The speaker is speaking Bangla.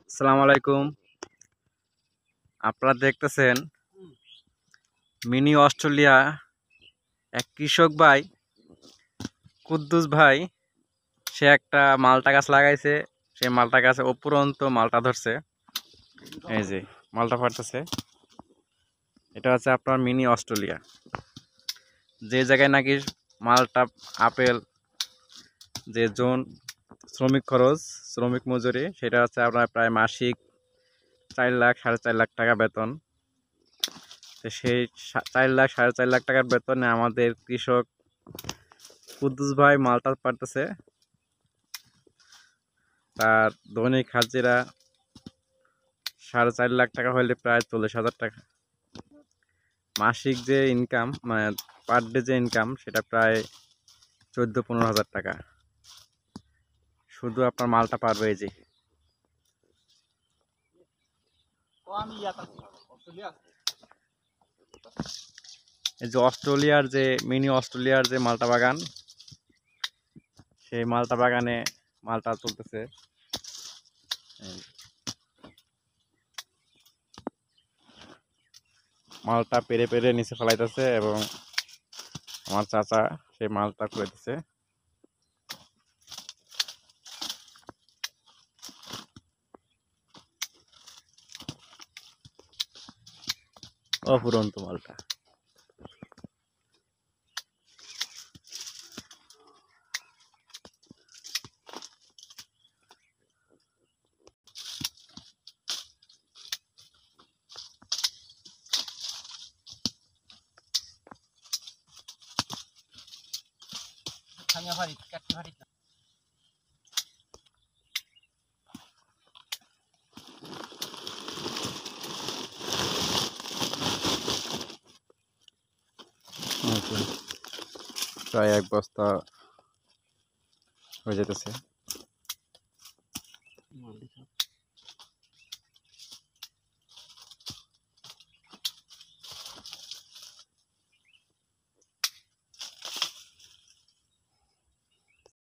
আসসালামু আলাইকুম। আপনারা দেখতেছেন মিনি অস্ট্রেলিয়া এক কৃষক ভাই কুদ্দুস ভাই, সে একটা মালটা গাছ লাগাইছে। সেই মালটা গাছে উপরন্ত মালটা ধরছে। এই যে মালটা ফাটতেছে, এটা হচ্ছে আপনার মিনি অস্ট্রেলিয়া। যে জায়গায় নাকি মালটা আপেল যে জোন শ্রমিক খরচ, শ্রমিক মজুরি, সেটা হচ্ছে আপনার প্রায় মাসিক 4 লাখ 4.5 লাখ টাকা বেতন। তো সেই 4 লাখ 4.5 লাখ টাকার বেতনে আমাদের কৃষক কুদ্দুস ভাই মালটা পারতেছে। তার দৈনিক হাজিরা 4.5 লাখ টাকা হলে প্রায় 40,000 টাকা। মাসিক যে ইনকাম, মানে পার ডে যে ইনকাম, সেটা প্রায় 14-15 হাজার টাকা। শুধু আপনার মালটা পারবে। এই যে অস্ট্রেলিয়ার যে মিনি অস্ট্রেলিয়ার যে মালটা বাগান, সেই মালটা বাগানে মালটা চলতেছে। মালটা পেরে পেরে নিচে ফেলাইতেছে এবং আমার চাচা সেই মালটা খুঁড়াইতেছে। অফুরন্ত মালটা। প্রায় 1 বস্তা হয়ে যেতেছে।